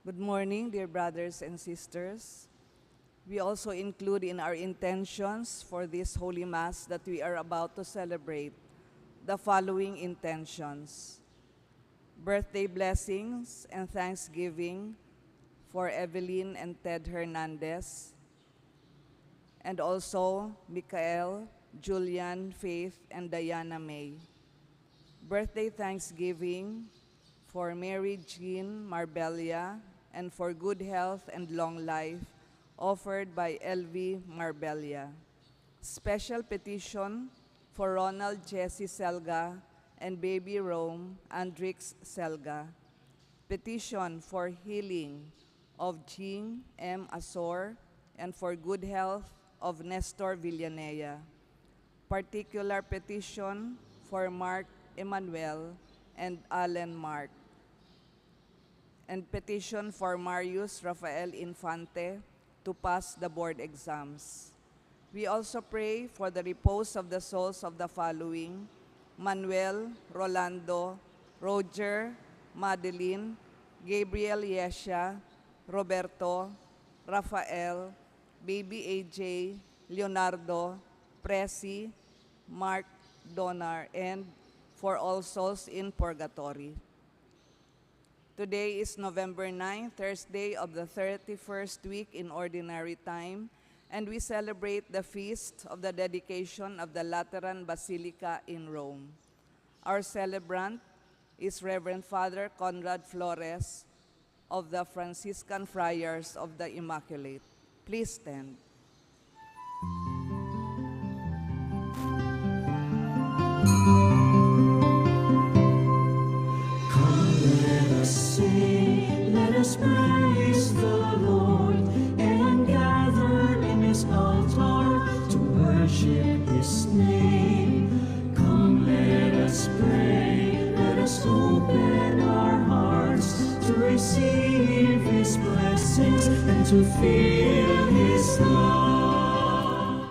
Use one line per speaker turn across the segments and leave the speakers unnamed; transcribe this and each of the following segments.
Good morning, dear brothers and sisters. We also include in our intentions for this Holy Mass that we are about to celebrate the following intentions: birthday blessings and thanksgiving for Evelyn and Ted Hernandez, and also Michael, Julian, Faith, and Diana May. Birthday thanksgiving for Mary Jean Marbella and for good health and long life offered by LV Marbella. Special petition for Ronald Jesse Selga and baby Rome Andrix Selga. Petition for healing of Jean M. Azor and for good health of Nestor Villanea. Particular petition for Mark Emmanuel and Alan Mark. And petition for Marius Rafael Infante to pass the board exams. We also pray for the repose of the souls of the following: Manuel, Rolando, Roger, Madeline, Gabriel Yesha, Roberto, Rafael, Baby AJ, Leonardo, Presi, Mark Donar, and for all souls in purgatory. Today is November 9, Thursday of the 31st week in Ordinary Time, and we celebrate the feast of the dedication of the Lateran Basilica in Rome. Our celebrant is Reverend Father Conrad Flores of the Franciscan Friars of the Immaculate. Please stand.
Let us praise the Lord and gather in His altar to worship His name. Come, let us pray, let us open our hearts to receive His blessings and to feel His love.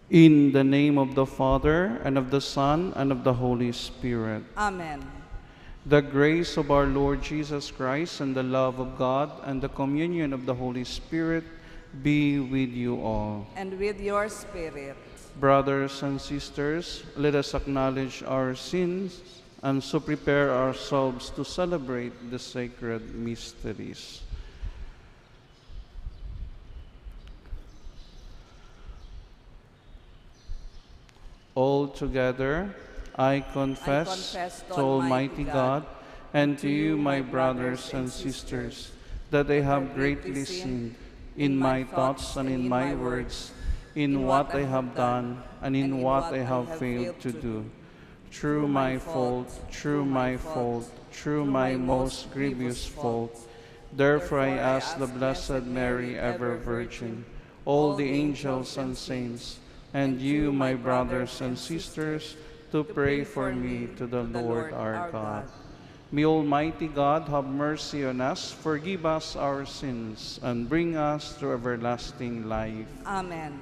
In the name of the Father, and of the Son, and of the Holy Spirit.
Amen.
The grace of our Lord Jesus Christ and the love of God and the communion of the Holy Spirit be with you all.
And with your spirit.
Brothers and sisters, let us acknowledge our sins and so prepare ourselves to celebrate the sacred mysteries. All together, I confess to Almighty God and to you, my brothers and sisters, that I have greatly sinned in my thoughts and in my words, in what I have done and in what I have failed to do. Through my fault, through my fault, through my most grievous fault. Therefore I ask the Blessed Mary, ever Virgin, all the angels and saints, and you, my brothers and sisters, to pray for me to the Lord our God. May Almighty God have mercy on us, forgive us our sins, and bring us to everlasting life.
Amen.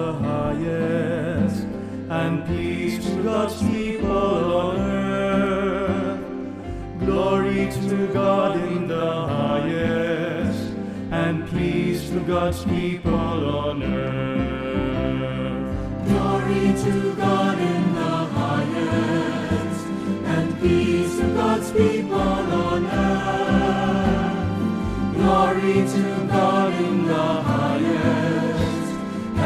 the highest, and peace to God's people on earth. Glory to God in the highest, and peace to God's people on earth. Glory to God in the highest, and peace to God's people on earth. Glory to God in the highest,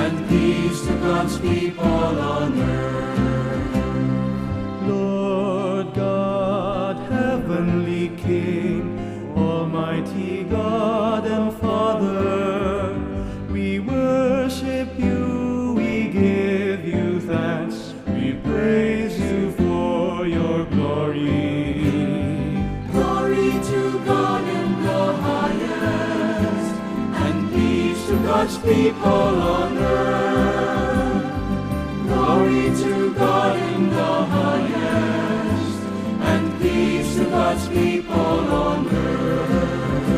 and peace to God's people on earth. Lord God, heavenly King, Almighty God and Father, we worship you, we give you thanks, we praise you for your glory. Glory to God in the highest, and peace to God's people on earth. Glory to God in the highest, and peace to God's people on earth.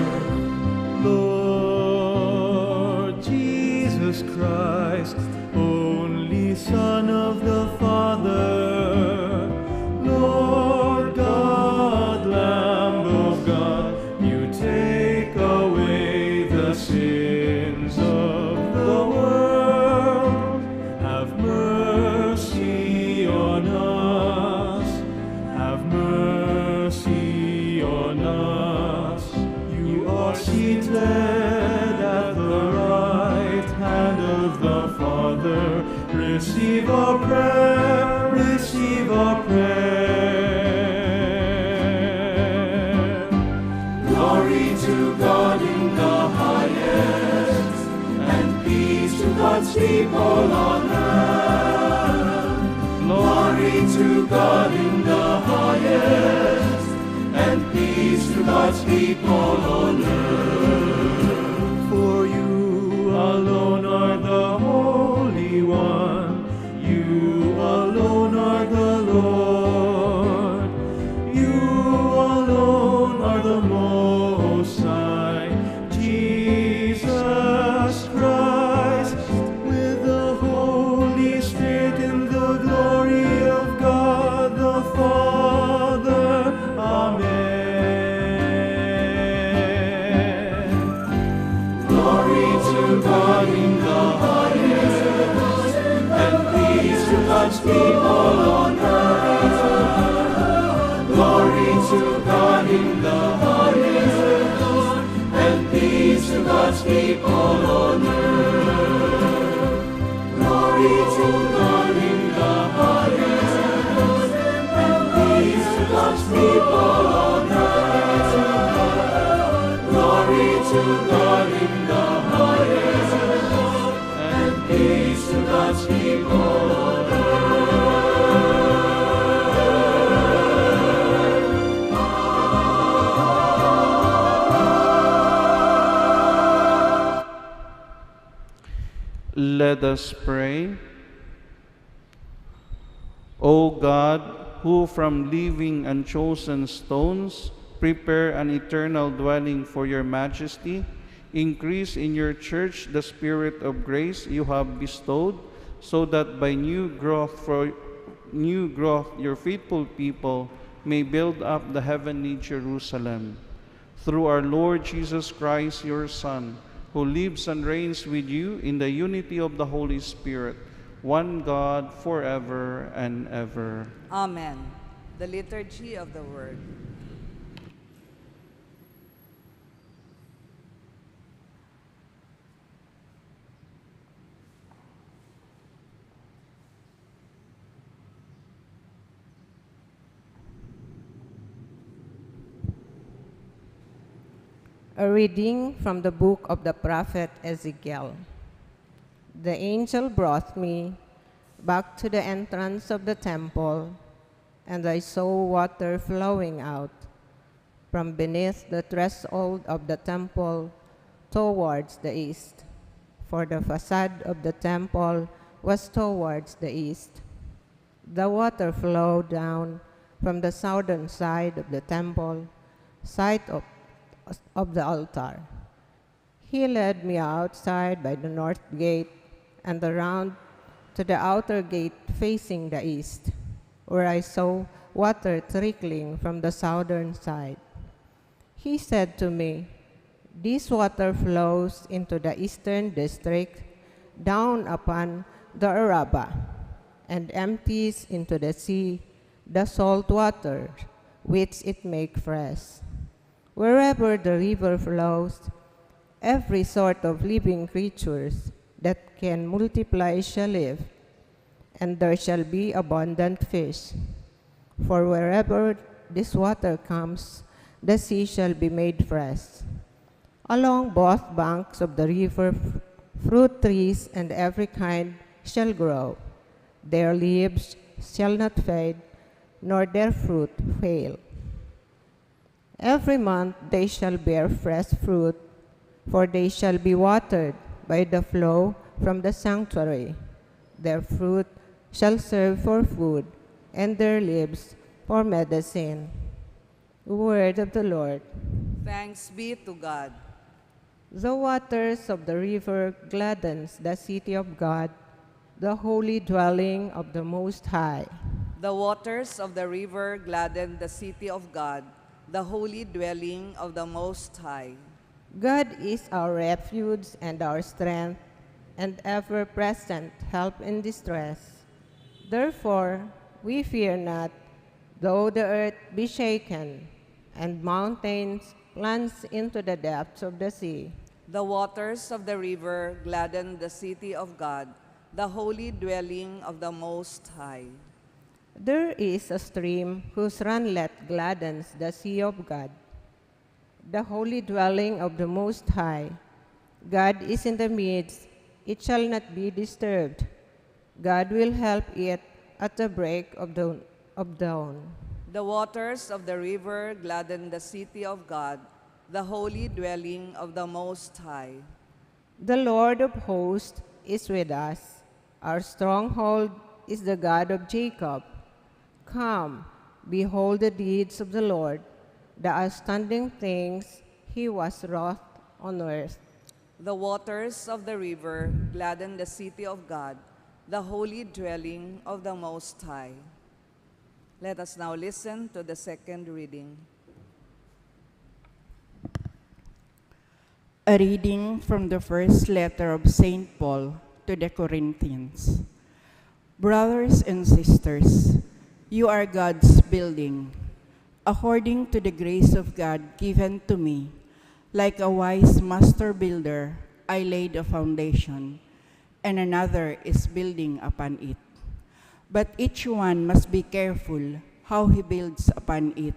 Lord Jesus Christ, only Son of the Father, Lord God, Lamb of God, you take away the sins of the world. Have mercy on us, have mercy on us. You are seated at the right hand of the Father. Receive our prayer, receive our prayer. Glory to God in the highest, and peace to God's people on earth. Glory to God in the highest, and peace to God's people on earth. For you alone are the Holy One, you alone are the Lord, you alone are the Most High, Jesus Christ, with the Holy Spirit in the glory of God the Father. Amen. Glory to God in the highest, and peace to God's people on earth. Glory to God in the highest, and peace to God's people on earth. Glory to God in the highest, and peace to God's people on earth. Glory to God in the highest, and peace to God's people on earth.
Let us pray. O God, who from living and chosen stones prepare an eternal dwelling for your majesty, increase in your church the spirit of grace you have bestowed, so that by new growth your faithful people may build up the heavenly Jerusalem. Through our Lord Jesus Christ, your Son, who lives and reigns with you in the unity of the Holy Spirit, one God, forever and ever.
Amen. The Liturgy of the Word.
A reading from the book of the prophet Ezekiel. The angel brought me back to the entrance of the temple, and I saw water flowing out from beneath the threshold of the temple towards the east, for the facade of the temple was towards the east. The water flowed down from the southern side of the temple, side of the altar. He led me outside by the north gate and around to the outer gate facing the east, where I saw water trickling from the southern side. He said to me, "This water flows into the eastern district, down upon the Araba, and empties into the sea the salt water, which it makes fresh. Wherever the river flows, every sort of living creatures that can multiply shall live, and there shall be abundant fish. For wherever this water comes, the sea shall be made fresh. Along both banks of the river, fruit trees and every kind shall grow. Their leaves shall not fade, nor their fruit fail. Every month they shall bear fresh fruit, for they shall be watered by the flow from the sanctuary. Their fruit shall serve for food, and their leaves for medicine." Word of the Lord.
Thanks be to God.
The waters of the river gladdens the city of God, the holy dwelling of the Most High.
The waters of the river gladden the city of God, the holy dwelling of the Most High.
God is our refuge and our strength, and ever-present help in distress. Therefore, we fear not, though the earth be shaken, and mountains plunge into the depths of the sea.
The waters of the river gladden the city of God, the holy dwelling of the Most High.
There is a stream whose runlet gladdens the sea of God, the holy dwelling of the Most High. God is in the midst, it shall not be disturbed. God will help it at the break of dawn.
The waters of the river gladden the city of God, the holy dwelling of the Most High.
The Lord of hosts is with us. Our stronghold is the God of Jacob. Come, behold the deeds of the Lord, the outstanding things he was wrought on earth.
The waters of the river gladden the city of God, the holy dwelling of the Most High. Let us now listen to the second reading.
A reading from the first letter of St. Paul to the Corinthians. Brothers and sisters, you are God's building. According to the grace of God given to me, like a wise master builder, I laid a foundation, and another is building upon it. But each one must be careful how he builds upon it.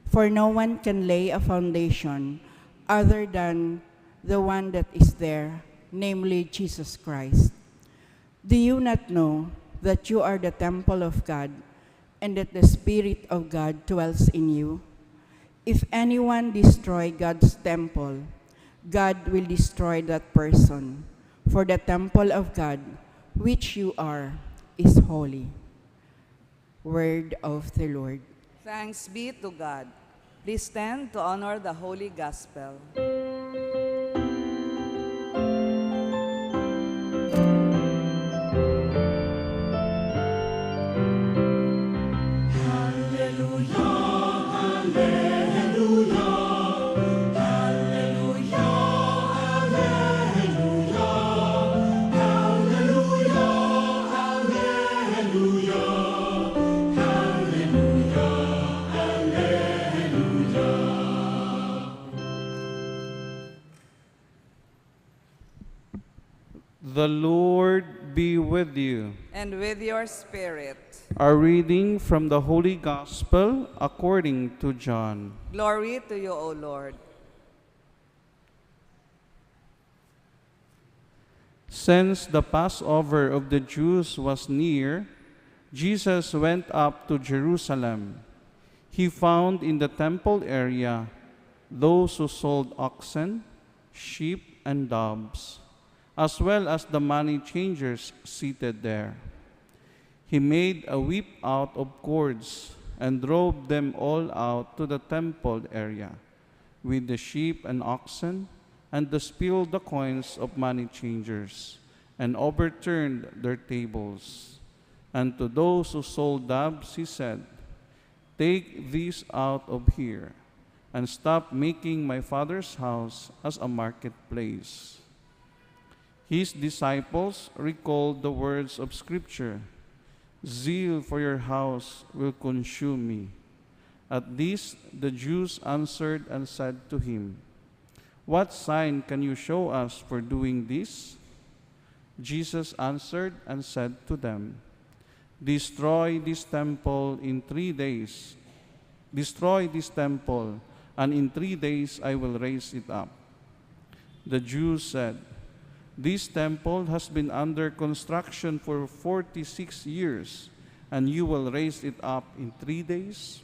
For no one can lay a foundation other than the one that is there, namely Jesus Christ. Do you not know that you are the temple of God, and that the Spirit of God dwells in you? If anyone destroy God's temple, God will destroy that person, for the temple of God, which you are, is holy. Word of the Lord.
Thanks be to God. Please stand to honor the Holy Gospel.
The Lord be with you.
And with your spirit.
A reading from the Holy Gospel according to John.
Glory to you, O Lord.
Since the Passover of the Jews was near, Jesus went up to Jerusalem. He found in the temple area those who sold oxen, sheep, and doves, as well as the money changers seated there. He made a whip out of cords and drove them all out to the temple area with the sheep and oxen, and to steal the coins of money changers and overturned their tables. And to those who sold doves, he said, "Take these out of here, and stop making my Father's house as a marketplace." His disciples recalled the words of Scripture, "Zeal for your house will consume me." At this, the Jews answered and said to him, "What sign can you show us for doing this?" Jesus answered and said to them, "Destroy this temple in 3 days. Destroy this temple, and in 3 days I will raise it up." The Jews said, "This temple has been under construction for 46 years, and you will raise it up in 3 days?"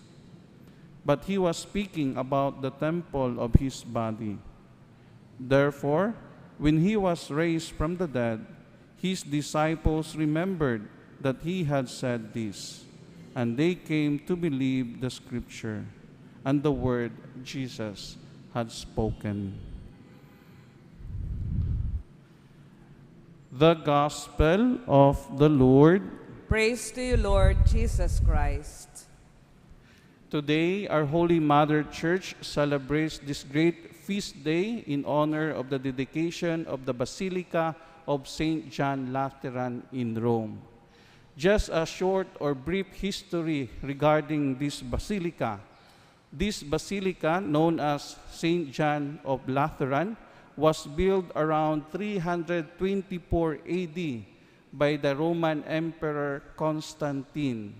But he was speaking about the temple of his body. Therefore, when he was raised from the dead, his disciples remembered that he had said this, and they came to believe the Scripture and the word Jesus had spoken. The Gospel of the Lord.
Praise to you, Lord Jesus Christ.
Today, our Holy Mother Church celebrates this great feast day in honor of the dedication of the Basilica of St. John Lateran in Rome. Just a short or brief history regarding this basilica. This basilica, known as St. John of Lateran, was built around 324 AD by the Roman Emperor Constantine.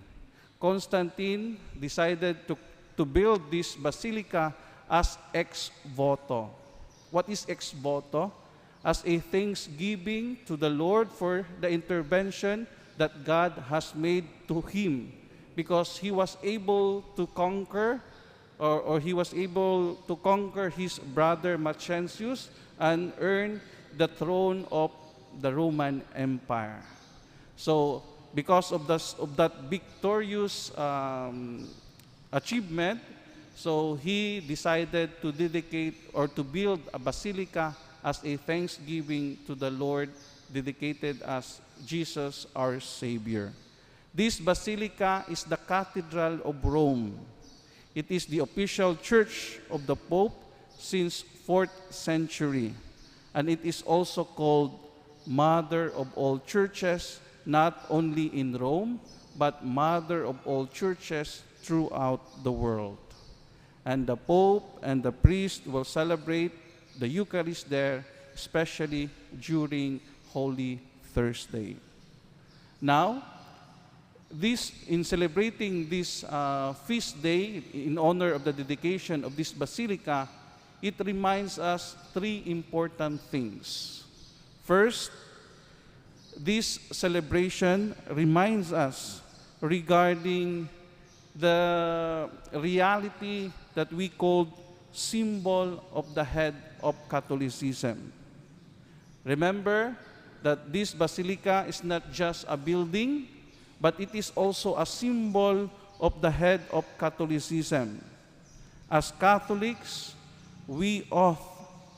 Constantine decided to build this basilica as ex voto. What is ex voto? As a thanksgiving to the Lord for the intervention that God has made to him, because he was able to conquer he was able to conquer his brother Maxentius and earn the throne of the Roman Empire. So, because of that victorious achievement, so he decided to dedicate or to build a basilica as a thanksgiving to the Lord, dedicated as Jesus our Savior. This basilica is the Cathedral of Rome. It is the official church of the Pope since 4th century, and it is also called Mother of all churches, not only in Rome, but Mother of all churches throughout the world. And the Pope and the priest will celebrate the Eucharist there, especially during Holy Thursday. Now, in celebrating this feast day in honor of the dedication of this basilica, it reminds us 3 important things. First, this celebration reminds us regarding the reality that we call symbol of the head of Catholicism. Remember that this basilica is not just a building, but it is also a symbol of the head of Catholicism. As Catholics, we ought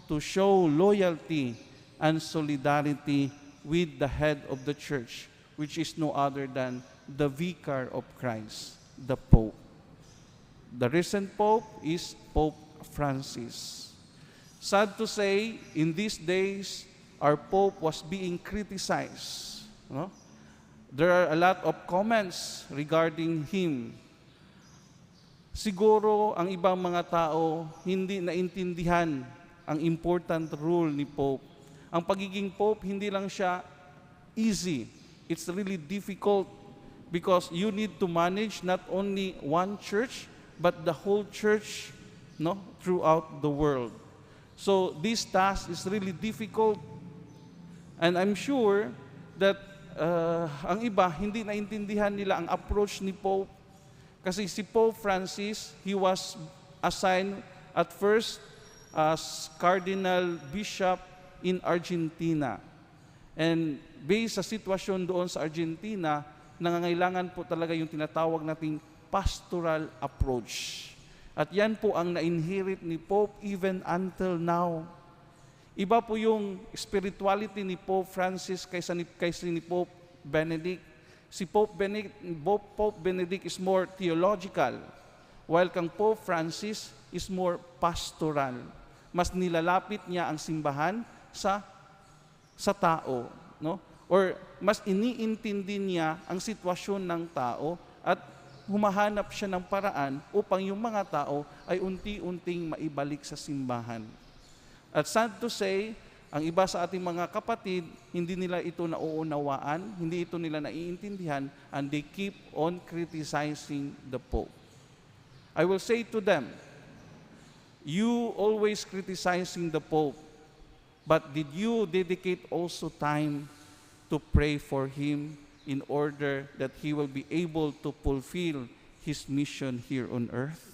to show loyalty and solidarity with the head of the church, which is no other than the Vicar of Christ, the Pope. The recent Pope is Pope Francis. Sad to say, in these days, our Pope was being criticized. No? There are a lot of comments regarding him. Siguro ang ibang mga tao hindi naintindihan ang important role ni Pope. Ang pagiging Pope, hindi lang siya easy. It's really difficult because you need to manage not only one church, but the whole church, no, throughout the world. So this task is really difficult. And I'm sure that ang iba, hindi naintindihan nila ang approach ni Pope. Kasi si Pope Francis, he was assigned at first as Cardinal Bishop in Argentina. And based sa sitwasyon doon sa Argentina, nangangailangan po talaga yung tinatawag nating pastoral approach. At yan po ang na-inherit ni Pope even until now. Iba po yung spirituality ni Pope Francis kaysa ni Pope Benedict. Si Pope Benedict is more theological, while kang Pope Francis is more pastoral. Mas nilalapit niya ang simbahan sa tao, no? Or mas iniintindi niya ang sitwasyon ng tao at humahanap siya ng paraan upang yung mga tao ay unti-unting maibalik sa simbahan. At sad to say, ang iba sa ating mga kapatid, hindi nila ito nauunawaan, hindi ito nila naiintindihan, and they keep on criticizing the Pope. I will say to them, you always criticizing the Pope, but did you dedicate also time to pray for him in order that he will be able to fulfill his mission here on earth?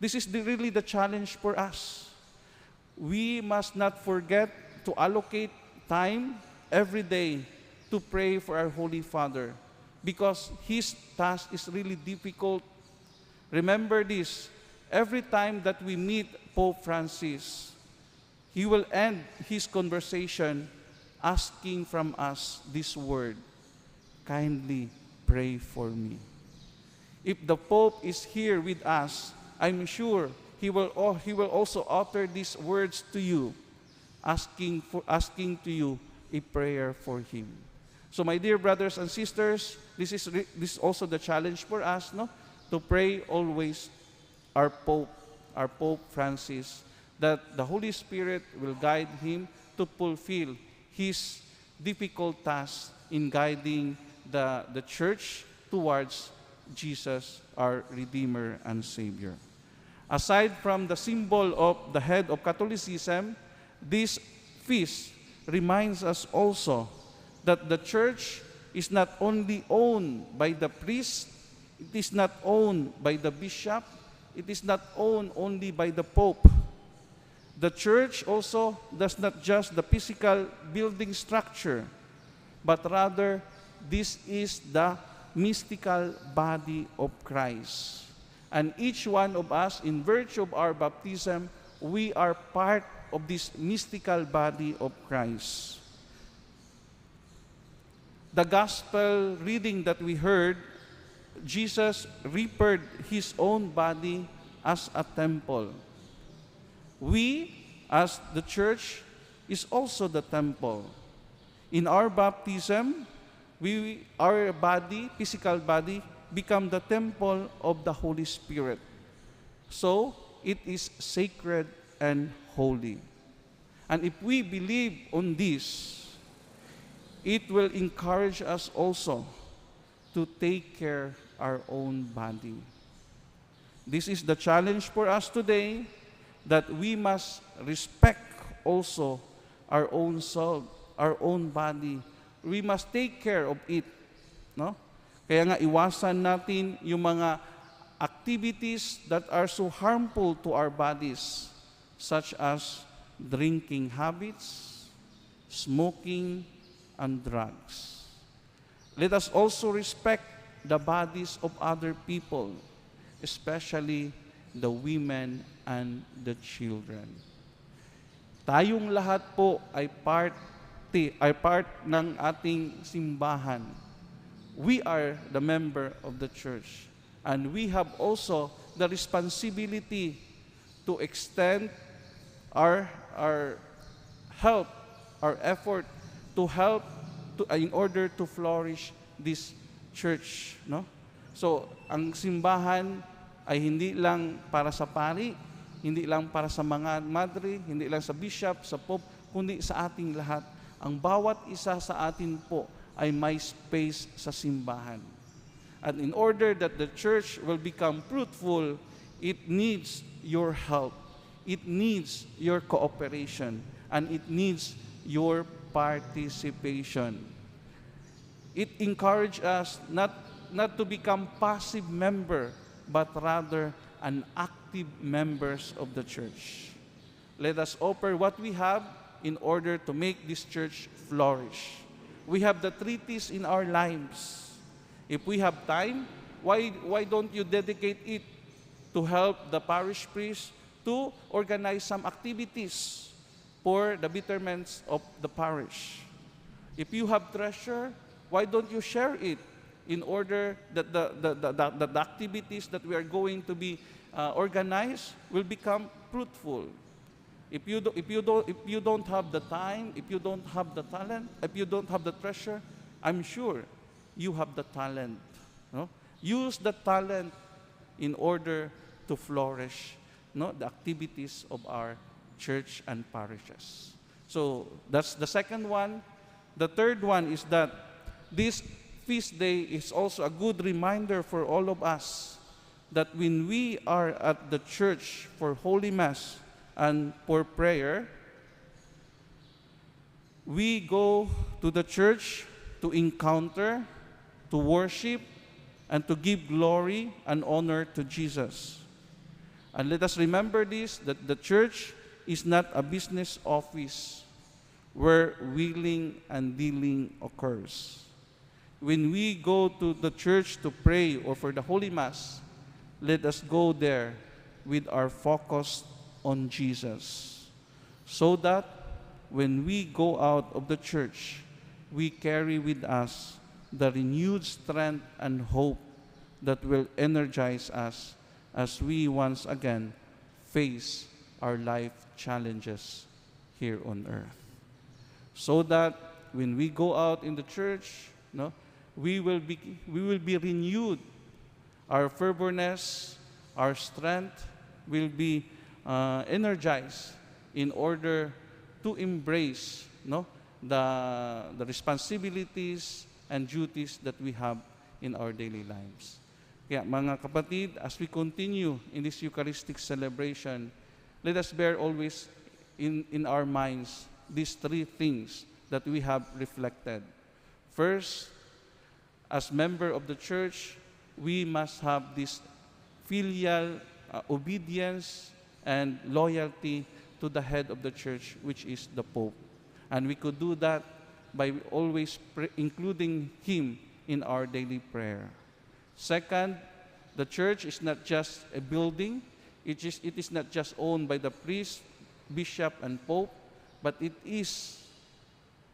This is really the challenge for us. We must not forget to allocate time every day to pray for our Holy Father because his task is really difficult. Remember this, every time that we meet Pope Francis, he will end his conversation asking from us this word, kindly pray for me. If the Pope is here with us, I'm sure he will also utter these words to you, asking to you a prayer for him. So my dear brothers and sisters, this is also the challenge for us, no? To pray always our Pope Francis, that the Holy Spirit will guide him to fulfill his difficult task in guiding the church towards Jesus, our Redeemer and Savior. Aside from the symbol of the head of Catholicism, this feast reminds us also that the church is not only owned by the priest, it is not owned by the bishop, it is not owned only by the Pope. The church also does not just the physical building structure, but rather this is the mystical body of Christ. And each one of us, in virtue of our baptism, we are part of this mystical body of Christ. The gospel reading that we heard, Jesus repaired his own body as a temple. We, as the church, is also the temple. In our baptism, our body, physical body, become the temple of the Holy Spirit. So, it is sacred and holy. And if we believe on this, it will encourage us also to take care our own body. This is the challenge for us today, that we must respect also our own soul, our own body. We must take care of it, no? Kaya nga iwasan natin yung mga activities that are so harmful to our bodies, such as drinking habits, smoking, and drugs. Let us also respect the bodies of other people, especially the women and the children. Tayong lahat po ay part ng ating simbahan. We are the member of the church, and we have also the responsibility to extend our help, our effort to help in order to flourish this church, no? So, ang simbahan ay hindi lang para sa pari, hindi lang para sa mga madre, hindi lang sa bishop, sa pope, kundi sa ating lahat. Ang bawat isa sa atin po ay may space sa simbahan. And in order that the church will become fruitful, it needs your help. It needs your cooperation. And it needs your participation. It encourages us not to become passive member, but rather an active members of the church. Let us offer what we have in order to make this church flourish. We have the treaties in our lives. If we have time, why don't you dedicate it to help the parish priest to organize some activities for the betterments of the parish. If you have treasure, why don't you share it in order that the activities that we are going to be organized will become fruitful? If you don't have the time, if you don't have the talent, if you don't have the treasure, I'm sure you have the talent. No? Use the talent in order to flourish, no, the activities of our church and parishes. So that's the second one. The third one is that this feast day is also a good reminder for all of us that when we are at the church for Holy Mass and for prayer, we go to the church to encounter, to worship, and to give glory and honor to Jesus. And let us remember this, that the church is not a business office where wheeling and dealing occurs. When we go to the church to pray or for the Holy Mass, let us go there with our focus on Jesus, so that when we go out of the church, we carry with us the renewed strength and hope that will energize us as we once again face our life challenges here on earth. So that when we go out in the church, no, we will be renewed. Our fervorness, our strength will be energized in order to embrace, no, the responsibilities and duties that we have in our daily lives. Kaya mga kapatid, as we continue in this Eucharistic celebration, let us bear always in our minds these three things that we have reflected. First, as member of the church, we must have this filial obedience and loyalty to the head of the church, which is the Pope. And we could do that by always including him in our daily prayer. Second, the church is not just a building. It is not just owned by the priest, bishop, and pope, but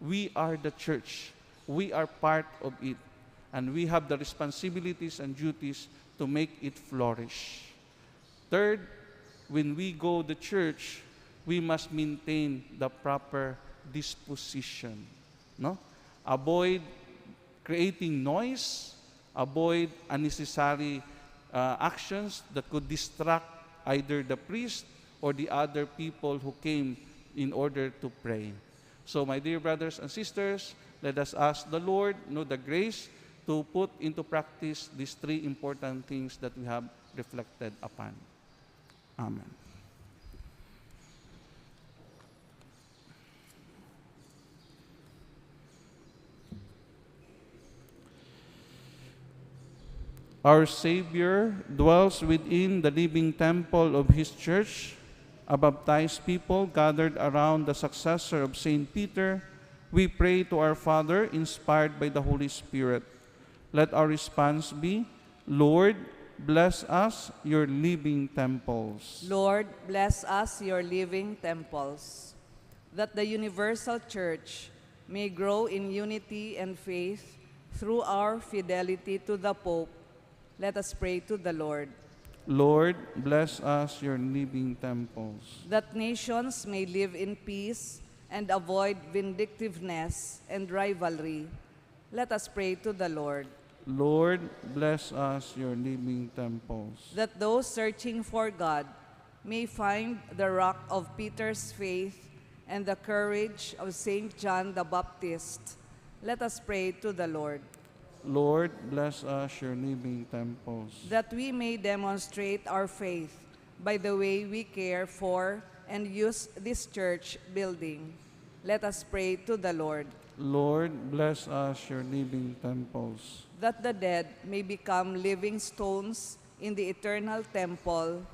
we are the church. We are part of it. And we have the responsibilities and duties to make it flourish. Third, when we go to church, we must maintain the proper disposition. No? Avoid creating noise, avoid unnecessary actions that could distract either the priest or the other people who came in order to pray. So, my dear brothers and sisters, let us ask the Lord, the grace to put into practice these three important things that we have reflected upon. Amen. Our Savior dwells within the living temple of His church. A baptized people gathered around the successor of St. Peter, we pray to our Father, inspired by the Holy Spirit. Let our response be, Lord, bless us, your living temples.
Lord, bless us, your living temples, that the universal church may grow in unity and faith through our fidelity to the Pope. Let us pray to the Lord.
Lord, bless us, your living temples.
That nations may live in peace and avoid vindictiveness and rivalry. Let us pray to the Lord.
Lord, bless us, your living temples.
That those searching for God may find the rock of Peter's faith and the courage of St. John the Baptist. Let us pray to the Lord.
Lord, bless us, your living temples.
That we may demonstrate our faith by the way we care for and use this church building. Let us pray to the Lord.
Lord, bless us, your living temples.
That the dead may become living stones in the eternal temple.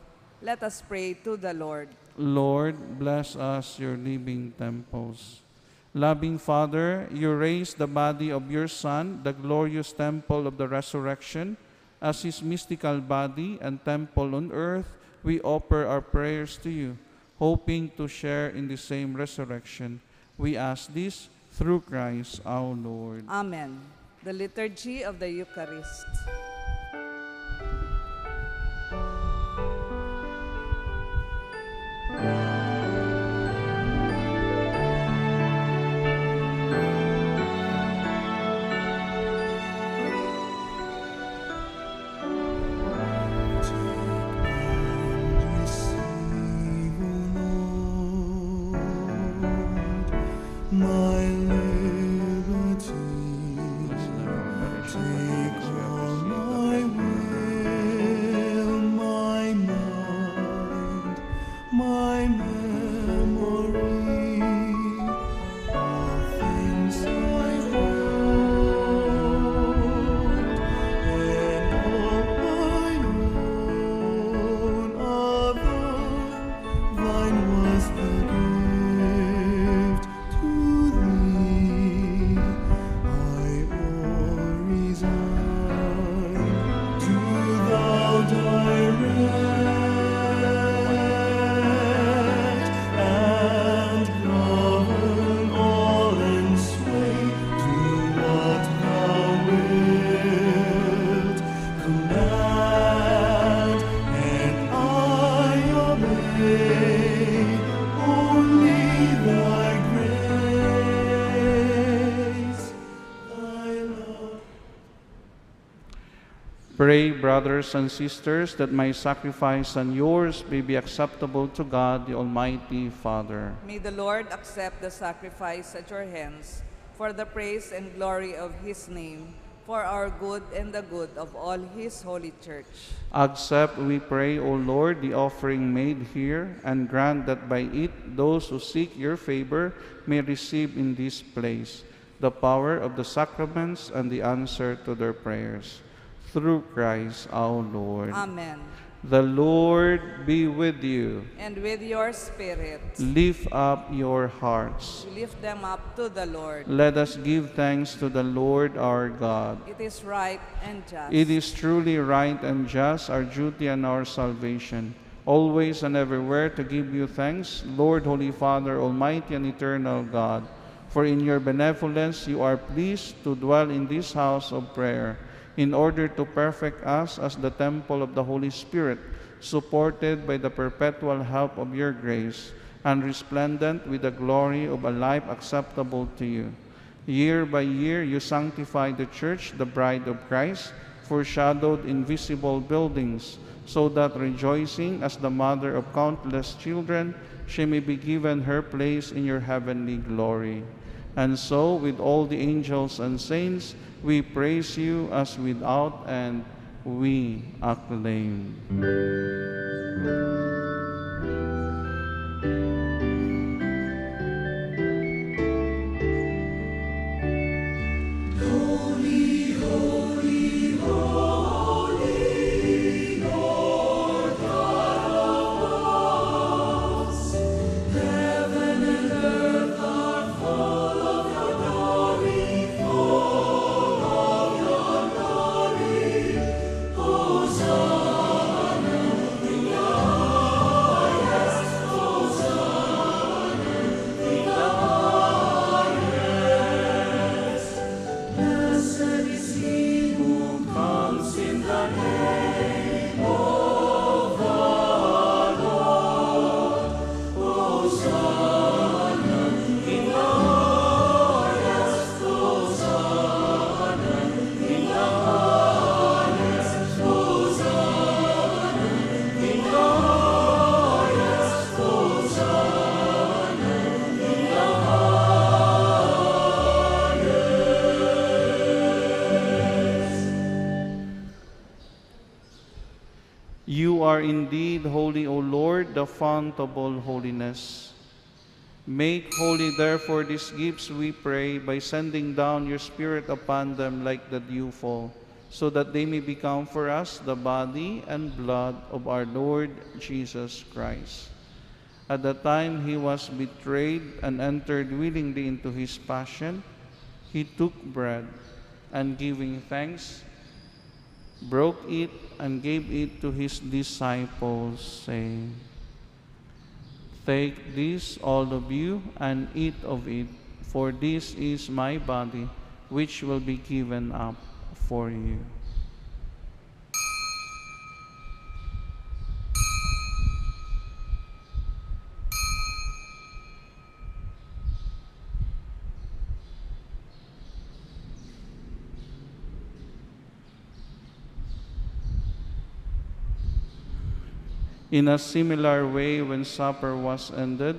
Let us pray to the Lord.
Lord, bless us, your living temples. Loving Father, you raised the body of your Son, the glorious temple of the resurrection, as his mystical body and temple on earth. We offer our prayers to you. hoping to share in the same resurrection. We ask this through Christ our Lord.
Amen. The Liturgy of the Eucharist.
Pray, brothers and sisters, that my sacrifice and yours may be acceptable to God, the Almighty Father.
May the Lord accept the sacrifice at your hands for the praise and glory of his name, for our good and the good of all his holy church.
Accept, we pray, O Lord, the offering made here, and grant that by it those who seek your favor may receive in this place the power of the sacraments and the answer to their prayers. Through Christ our Lord.
Amen.
The Lord be with you.
And with your spirit.
Lift up your hearts.
We lift them up to the Lord.
Let us give thanks to the Lord our God.
It is right and just.
It is truly right and just, our duty and our salvation, always and everywhere to give you thanks, Lord, Holy Father, Almighty and eternal God. For in your benevolence you are pleased to dwell in this house of prayer, in order to perfect us as the temple of the Holy Spirit, supported by the perpetual help of your grace, and resplendent with the glory of a life acceptable to you. Year by year you sanctify the Church, the bride of Christ, foreshadowed in visible buildings, so that rejoicing as the mother of countless children, she may be given her place in your heavenly glory. And so, with all the angels and saints, we praise you as without end we acclaim. You are indeed holy, O Lord, the fount of all holiness. Make holy, therefore, these gifts, we pray, by sending down your Spirit upon them like the dewfall, so that they may become for us the body and blood of our Lord Jesus Christ. At the time he was betrayed and entered willingly into his passion, he took bread, and giving thanks, broke it and gave it to his disciples, saying, Take this, all of you, and eat of it, for this is my body, which will be given up for you. In a similar way, when supper was ended,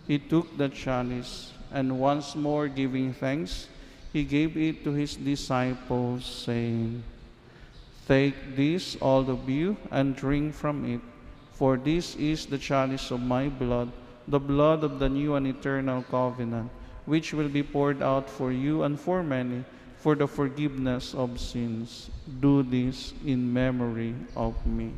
he took the chalice, and once more giving thanks, he gave it to his disciples, saying, Take this, all of you, and drink from it, for this is the chalice of my blood, the blood of the new and eternal covenant, which will be poured out for you and for many, for the forgiveness of sins. Do this in memory of me.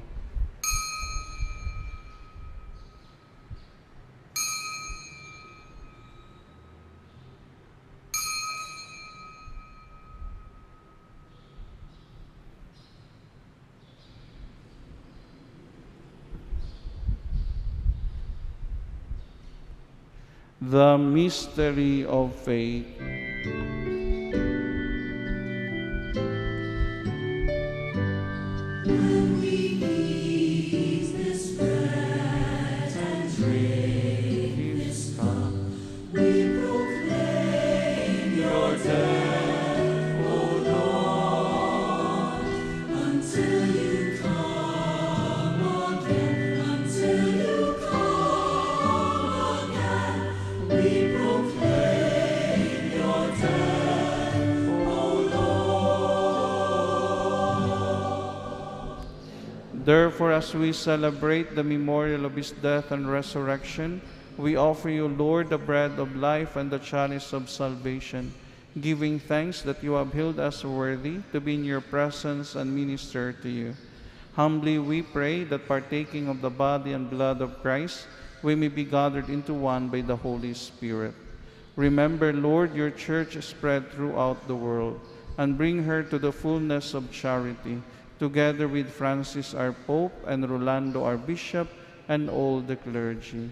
The mystery of faith.
When we eat this bread and drink this cup, we proclaim your death, O Lord, until you come again, until you come again. We proclaim your death, O Lord.
Therefore, as we celebrate the memorial of his death and resurrection, we offer you, Lord, the bread of life and the chalice of salvation, giving thanks that you have held us worthy to be in your presence and minister to you. Humbly we pray that, partaking of the body and blood of Christ, we may be gathered into one by the Holy Spirit. Remember, Lord, your church spread throughout the world, and bring her to the fullness of charity, together with Francis our Pope, and Rolando our Bishop, and all the clergy.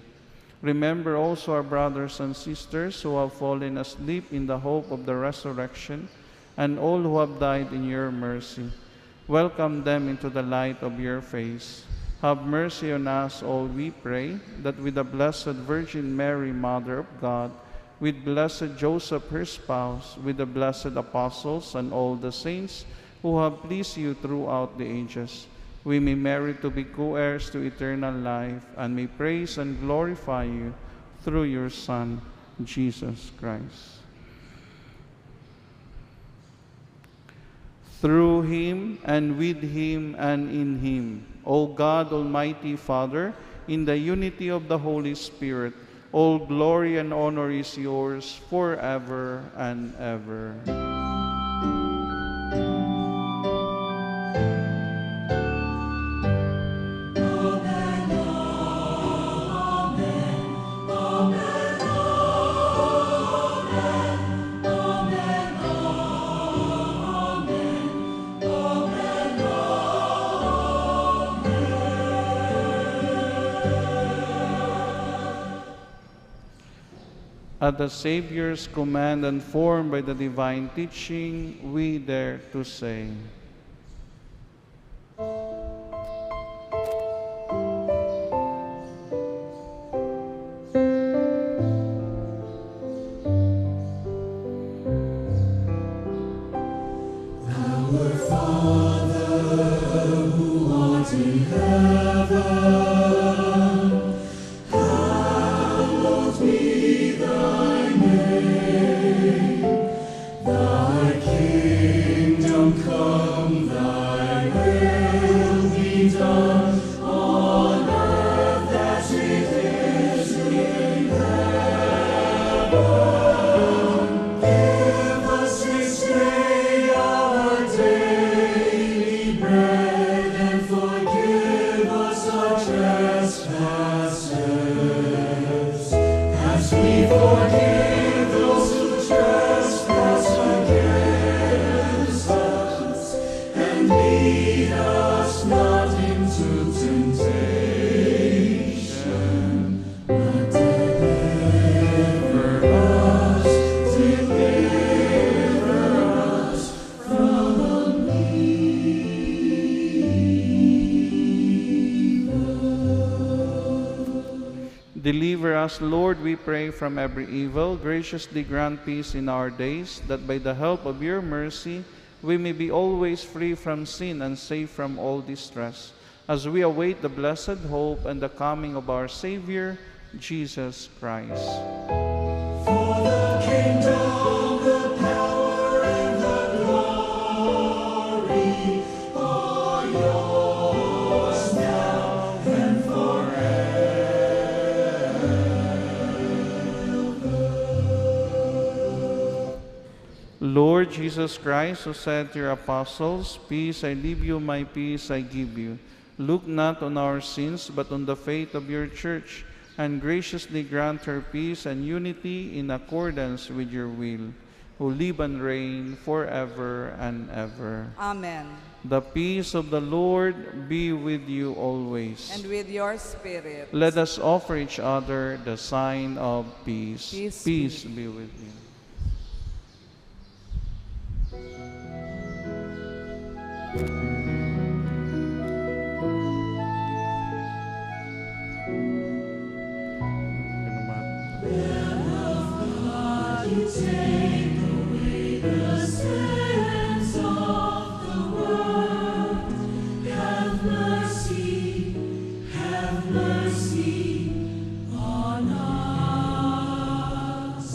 Remember also our brothers and sisters who have fallen asleep in the hope of the resurrection, and all who have died in your mercy. Welcome them into the light of your face. Have mercy on us all, we pray, that with the Blessed Virgin Mary, Mother of God, with blessed Joseph, her spouse, with the blessed apostles and all the saints who have pleased you throughout the ages, we may merit to be co-heirs to eternal life, and may praise and glorify you through your Son, Jesus Christ. Through him, and with him, and in him, O God, Almighty Father, in the unity of the Holy Spirit, all glory and honor is yours forever and ever. At the Savior's command and formed by the divine teaching, we dare to say,
Our Father, who art in heaven, hallowed be thy name. Thy kingdom come, thy will be done, on earth as it is in heaven. Give us this day our daily bread, and forgive us our trespasses,
Deliver us, Lord, we pray, from every evil. Graciously grant peace in our days, that by the help of your mercy we may be always free from sin and safe from all distress, as we await the blessed hope and the coming of our Savior, Jesus Christ.
For the kingdom, the power, and the glory are yours now and forever.
Lord Jesus Christ, who said to your apostles, "Peace I leave you, my peace I give you," look not on our sins, but on the faith of your church, and graciously grant her peace and unity in accordance with your will, who live and reign forever and ever.
Amen.
The peace of the Lord be with you always.
And with your spirit.
Let us offer each other the sign of peace.
Peace
be with you.
You take away the sins of the world. Have mercy on us.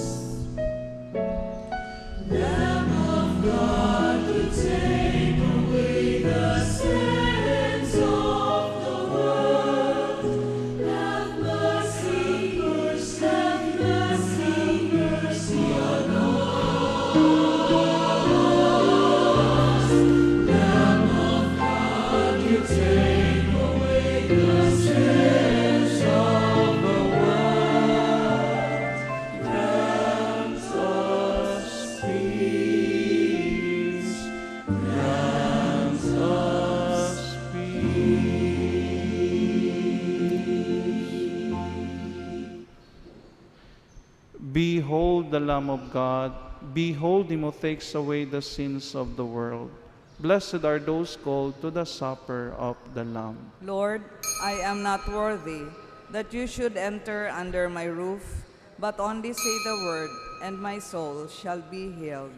Lamb of God, you take away the sins of the world. Have mercy on us. Lamb of God, you take away the sins of the world. Grant us peace. Grant us peace.
Behold the Lamb of God. Behold him who takes away the sins of the world. Blessed are those called to the supper of the Lamb.
Lord, I am not worthy that you should enter under my roof, but only say the word, and my soul shall be healed.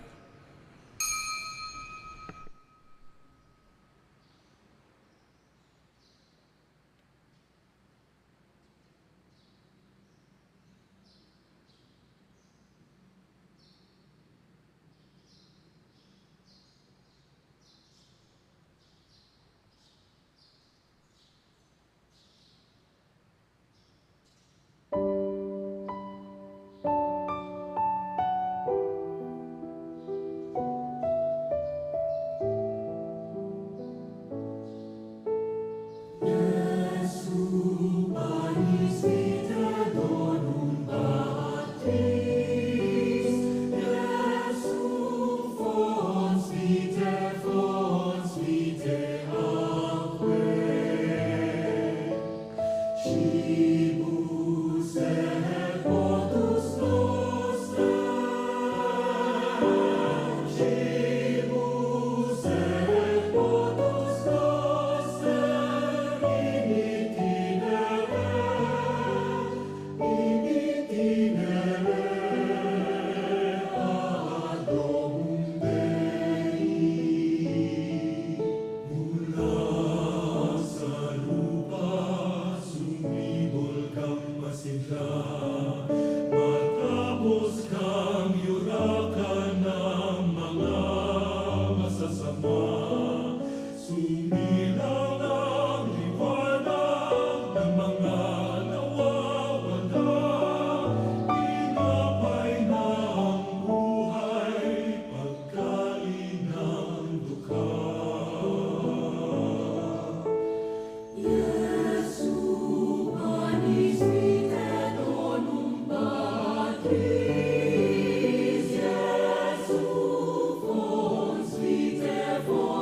For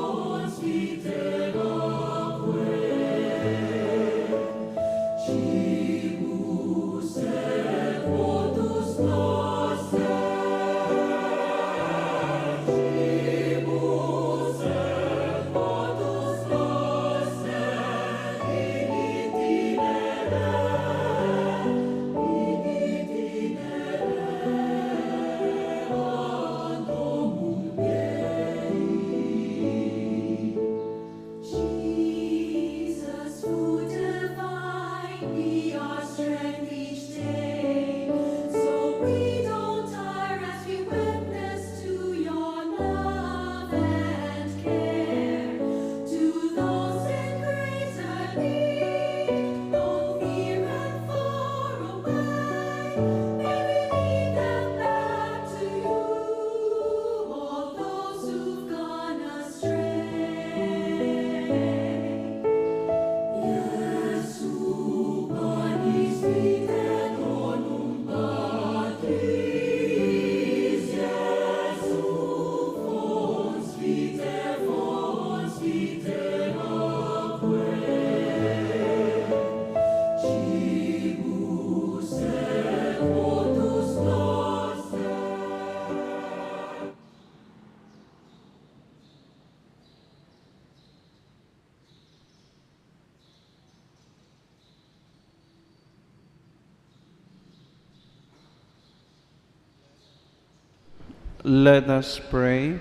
Let us pray.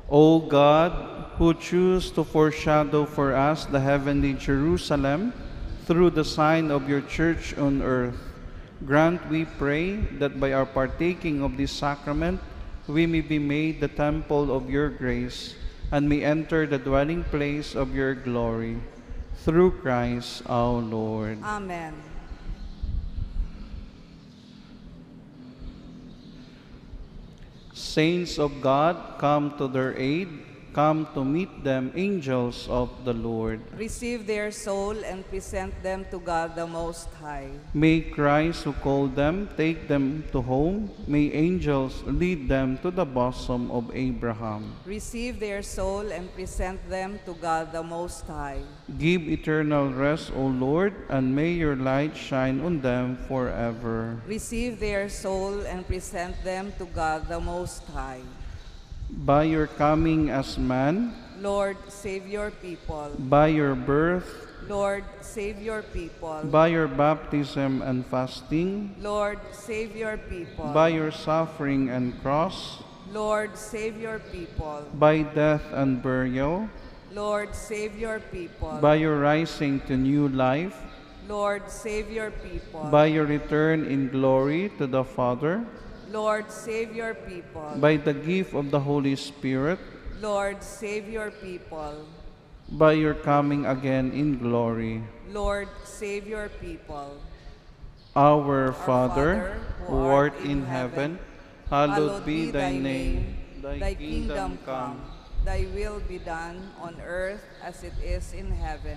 O God, who choose to foreshadow for us the heavenly Jerusalem through the sign of your church on earth, grant, we pray, that by our partaking of this sacrament, we may be made the temple of your grace, and may enter the dwelling place of your glory. Through Christ our Lord.
Amen.
Saints of God, come to their aid. Come to meet them, angels of the Lord.
Receive their soul and present them to God the Most High.
May Christ who called them take them to home. May angels lead them to the bosom of Abraham.
Receive their soul and present them to God the Most High.
Give eternal rest, O Lord, and may your light shine on them forever.
Receive their soul and present them to God the Most High.
By your coming as man,
Lord, save your people.
by your birth,
Lord, save your people.
by your baptism and fasting,
Lord, save your people.
by your suffering and cross,
Lord, save your people.
by death and burial,
Lord, save your people.
by your rising to new life,
Lord, save your people.
by your return in glory to the Father,
Lord, save your people.
by the gift of the Holy Spirit,
Lord, save your people.
by your coming again in glory.
Lord, save your people.
Our
Father,
Father, who art in heaven, hallowed be thy name.
Thy kingdom come. Thy will be done on earth as it is in heaven.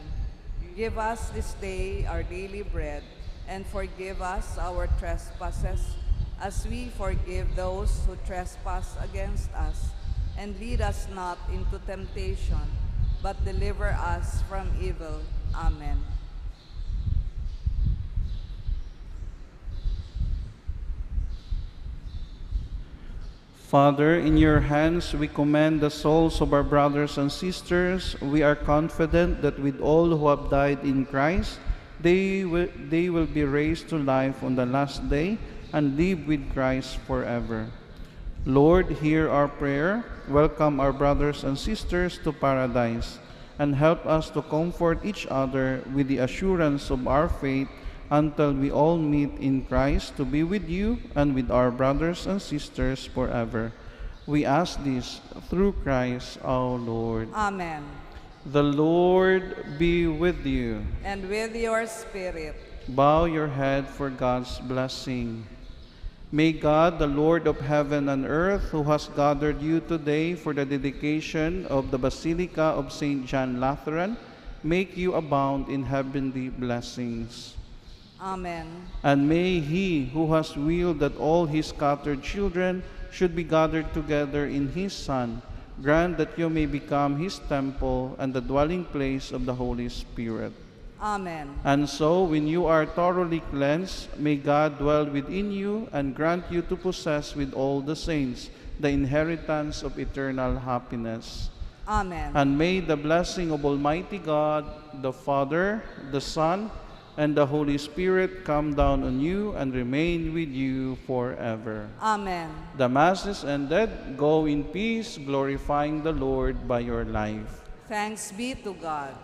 Give us this day our daily bread, and forgive us our trespasses, as we forgive those who trespass against us. And lead us not into temptation, but deliver us from evil. Amen.
Father, in your hands we commend the souls of our brothers and sisters. We are confident that with all who have died in Christ, they will be raised to life on the last day and live with Christ forever. Lord, hear our prayer. Welcome our brothers and sisters to paradise, and help us to comfort each other with the assurance of our faith until we all meet in Christ to be with you and with our brothers and sisters forever. We ask this through Christ our Lord.
Amen.
The Lord be with you.
And with your spirit.
Bow your head for God's blessing. May God, the Lord of heaven and earth, who has gathered you today for the dedication of the Basilica of St. John Lateran, make you abound in heavenly blessings.
Amen.
And may He who has willed that all His scattered children should be gathered together in His Son, grant that you may become His temple and the dwelling place of the Holy Spirit.
Amen.
And so, when you are thoroughly cleansed, may God dwell within you and grant you to possess with all the saints the inheritance of eternal happiness.
Amen.
And may the blessing of Almighty God, the Father, the Son, and the Holy Spirit come down on you and remain with you forever.
Amen.
The Mass is ended. Go in peace, glorifying the Lord by your life.
Thanks be to God.